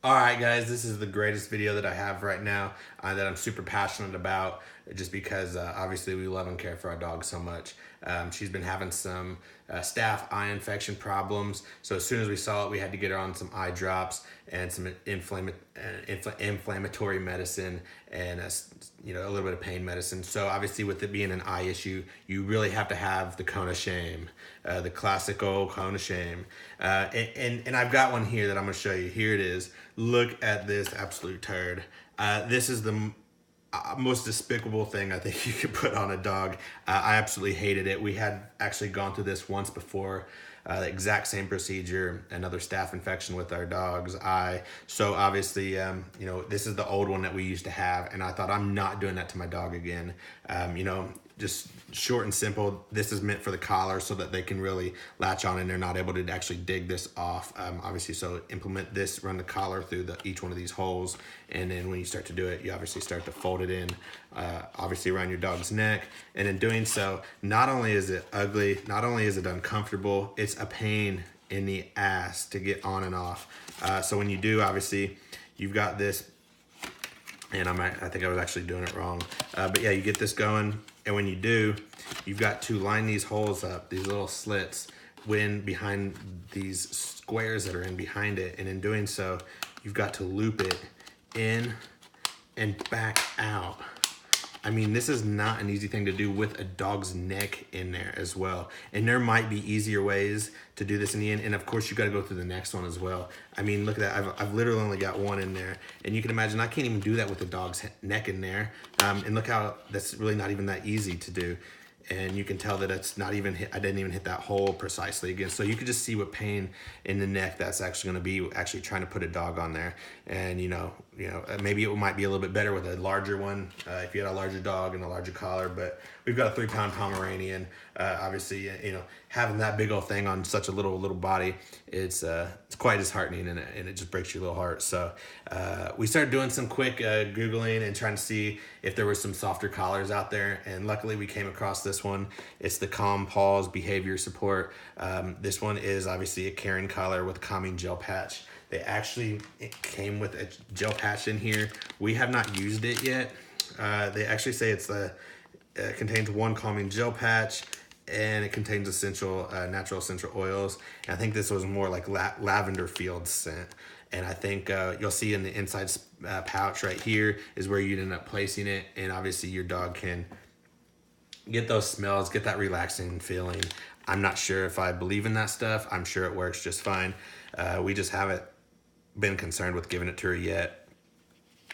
All right, guys, this is the greatest video that I have right now that I'm super passionate about just because obviously we love and care for our dog so much. She's been having some staph eye infection problems. So as soon as we saw it, we had to get her on some eye drops and some inflammatory medicine and a little bit of pain medicine. So obviously with it being an eye issue, you really have to have the cone of shame, the classical cone of shame. And I've got one here that I'm gonna show you. Here it is. Look at this absolute turd. This is the most despicable thing I think you could put on a dog. I absolutely hated it. We had actually gone through this once before, the exact same procedure, another staph infection with our dog's eye. So obviously, this is the old one that we used to have, and I thought, I'm not doing that to my dog again. Just short and simple, this is meant for the collar so that they can really latch on and they're not able to actually dig this off. Obviously, so implement this, run the collar through each one of these holes, and then when you start to do it, you obviously start to fold it in, obviously around your dog's neck. And in doing so, not only is it ugly, not only is it uncomfortable, it's a pain in the ass to get on and off. So when you do, obviously, you've got this, and I think I was actually doing it wrong. But yeah, you get this going, and when you do, you've got to line these holes up, these little slits, behind these squares that are in behind it. And in doing so, you've got to loop it in and back out. I mean, this is not an easy thing to do with a dog's neck in there as well. And there might be easier ways to do this in the end. And of course, you got to go through the next one as well. I mean, look at that. I've literally only got one in there. And you can imagine, I can't even do that with the dog's neck in there. And look how that's really not even that easy to do. And you can tell that it's not even I didn't even hit that hole precisely again. So you could just see what pain in the neck that's actually going to be actually trying to put a dog on there. And maybe it might be a little bit better with a larger one if you had a larger dog and a larger collar. But we've got a 3-pound Pomeranian. Obviously, having that big old thing on such a little body, it's quite disheartening, and it just breaks your little heart. So we started doing some quick Googling and trying to see if there were some softer collars out there. And luckily we came across this one. It's the Paws Behavior Support. This one is obviously a Caring collar with calming gel patch. It came with a gel patch in here. We have not used it yet. They actually say it contains one calming gel patch, and it contains natural essential oils. And I think this was more like lavender field scent. And I think you'll see in the inside pouch right here is where you'd end up placing it. And obviously your dog can get those smells, get that relaxing feeling. I'm not sure if I believe in that stuff. I'm sure it works just fine. We just haven't been concerned with giving it to her yet.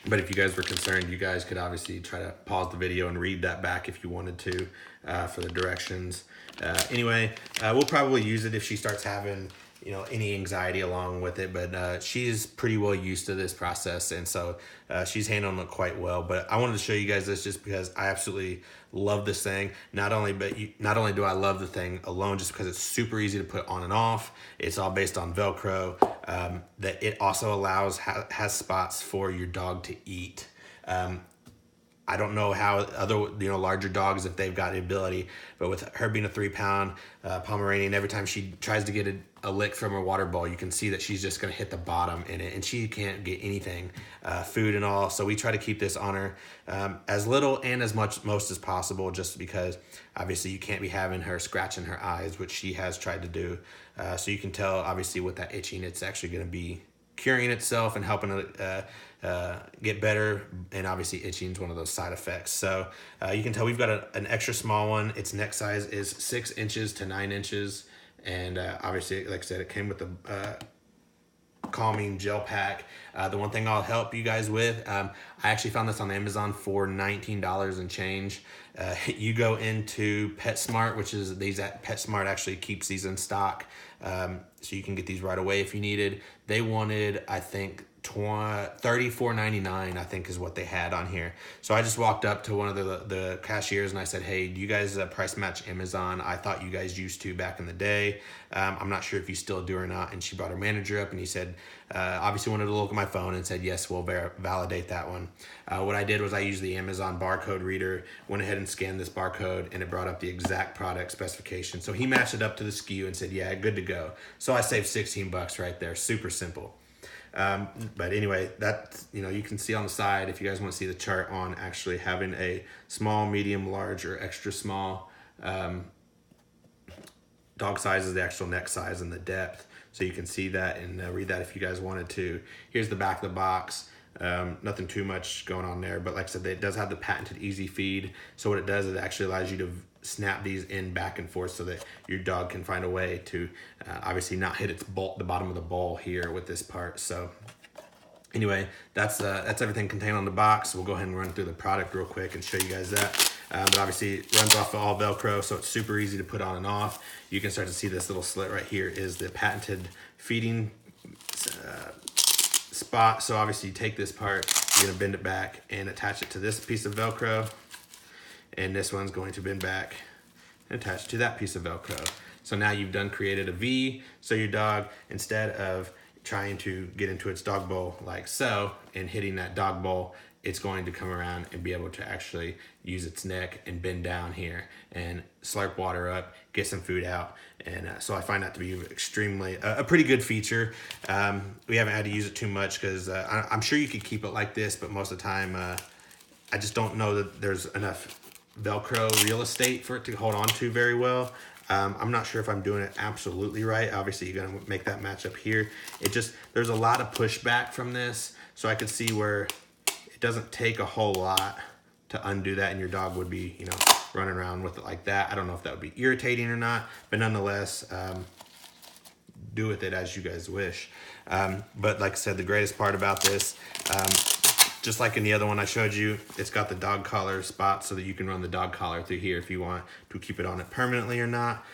But if you guys were concerned, you guys could obviously try to pause the video and read that back if you wanted to for the directions. Anyway, we'll probably use it if she starts having any anxiety along with it, but she's pretty well used to this process, and so she's handling it quite well. But I wanted to show you guys this just because I absolutely love this thing. Not only do I love the thing alone just because it's super easy to put on and off, it's all based on Velcro, that it also has spots for your dog to eat. I don't know how other larger dogs, if they've got the ability, but with her being a 3-pound Pomeranian, every time she tries to get a lick from her water bowl, you can see that she's just going to hit the bottom in it, and she can't get anything, food and all. So we try to keep this on her as little and as most as possible, just because obviously you can't be having her scratching her eyes, which she has tried to do. So you can tell obviously with that itching, it's actually going to be curing itself and helping it get better, and obviously itching is one of those side effects. So you can tell we've got an extra small one. Its neck size is 6 inches to 9 inches, and obviously, like I said, it came with the calming gel pack. The one thing I'll help you guys with, I actually found this on Amazon for $19 and change. You go into PetSmart, which is PetSmart actually keeps these in stock, so you can get these right away if you needed. They wanted, I think, $34.99, I think is what they had on here. So I just walked up to one of the cashiers and I said, hey, do you guys price match Amazon? I thought you guys used to back in the day. I'm not sure if you still do or not. And she brought her manager up and he said, obviously wanted to look at my phone and said, yes, we'll validate that one. What I did was I used the Amazon barcode reader, went ahead and scanned this barcode, and it brought up the exact product specification. So he matched it up to the SKU and said, yeah, good to go. So I saved $16 right there. Super simple. But anyway, that, you can see on the side, if you guys want to see the chart on actually having a small, medium, large, or extra small dog size is the actual neck size and the depth. So you can see that and read that if you guys wanted to. Here's the back of the box. Nothing too much going on there, but like I said, it does have the patented easy feed. So what it does is it actually allows you to snap these in back and forth so that your dog can find a way to obviously not hit the bottom of the ball here with this part. So anyway, that's everything contained on the box. We'll go ahead and run through the product real quick and show you guys that. But obviously it runs off of all Velcro, so it's super easy to put on and off. You can start to see this little slit right here is the patented feeding spot. So obviously you take this part, you're gonna bend it back and attach it to this piece of Velcro. And this one's going to bend back and attach to that piece of Velcro. So now you've created a V, so your dog, instead of trying to get into its dog bowl like so and hitting that dog bowl, it's going to come around and be able to actually use its neck and bend down here and slurp water up, get some food out. And so I find that to be extremely, a pretty good feature. We haven't had to use it too much because I'm sure you could keep it like this, but most of the time, I just don't know that there's enough Velcro real estate for it to hold on to very well. I'm not sure if I'm doing it absolutely right. Obviously, you're gonna make that match up here. There's a lot of pushback from this, so I could see where it doesn't take a whole lot to undo that, and your dog would be, running around with it like that. I don't know if that would be irritating or not, but nonetheless, do with it as you guys wish. But like I said, the greatest part about this, just like in the other one I showed you, it's got the dog collar spot so that you can run the dog collar through here if you want to keep it on it permanently or not.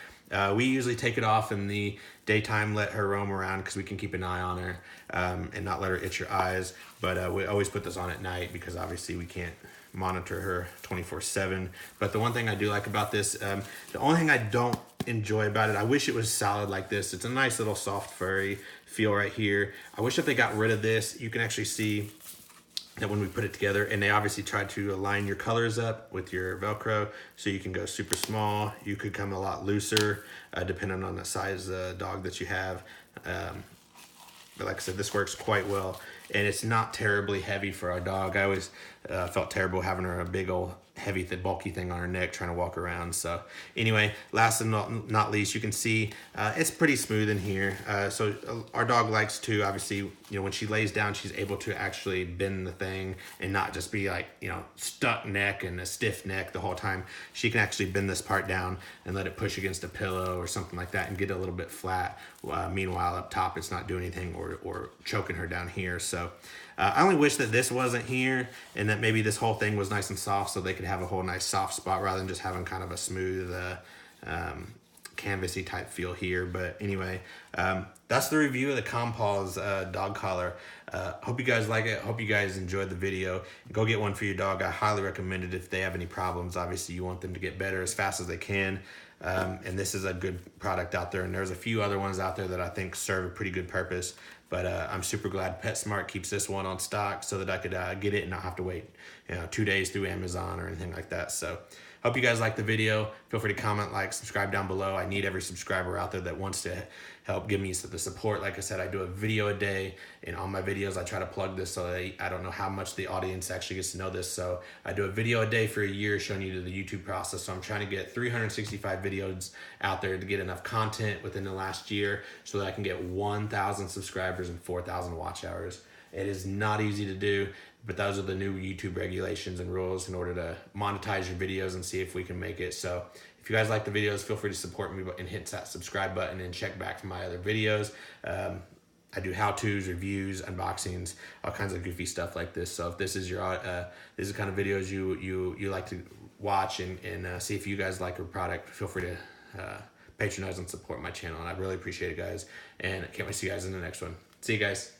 We usually take it off in the daytime, let her roam around because we can keep an eye on her and not let her itch her eyes. But we always put this on at night because obviously we can't monitor her 24/7. But the one thing I do like about this, the only thing I don't enjoy about it, I wish it was solid like this. It's a nice little soft furry feel right here. I wish if they got rid of this, you can actually see that when we put it together, and they obviously tried to align your colors up with your Velcro, so you can go super small. You could come a lot looser, depending on the size dog that you have. But like I said, this works quite well, and it's not terribly heavy for our dog. I always felt terrible having her a big old heavy, bulky thing on her neck trying to walk around. So anyway, last and not least, you can see it's pretty smooth in here. So our dog likes to, obviously, when she lays down, she's able to actually bend the thing and not just be like, stuck neck and a stiff neck the whole time. She can actually bend this part down and let it push against a pillow or something like that and get it a little bit flat. Meanwhile, up top, it's not doing anything or choking her down here. So I only wish that this wasn't here and that maybe this whole thing was nice and soft so they could have a whole nice soft spot rather than just having kind of a smooth canvasy type feel here. But anyway, that's the review of the Paws dog collar. Hope you guys like it. Hope you guys enjoyed the video. Go get one for your dog. I highly recommend it if they have any problems. Obviously, you want them to get better as fast as they can. And this is a good product out there. And there's a few other ones out there that I think serve a pretty good purpose. But I'm super glad PetSmart keeps this one on stock so that I could get it and not have to wait 2 days through Amazon or anything like that. So hope you guys liked the video. Feel free to comment, like, subscribe down below. I need every subscriber out there that wants to help give me the support. Like I said, I do a video a day, and on my videos I try to plug this so that I don't know how much the audience actually gets to know this. So I do a video a day for a year showing you the YouTube process. So I'm trying to get 365 videos out there to get enough content within the last year so that I can get 1,000 subscribers and 4,000 watch hours. It is not easy to do, but those are the new YouTube regulations and rules in order to monetize your videos and see if we can make it. So if you guys like the videos, feel free to support me and hit that subscribe button and check back for my other videos. I do how-tos, reviews, unboxings, all kinds of goofy stuff like this. So if this is your this is the kind of videos you like to watch and see if you guys like your product, feel free to patronize and support my channel. And I really appreciate it, guys. And I can't wait to see you guys in the next one. See you guys.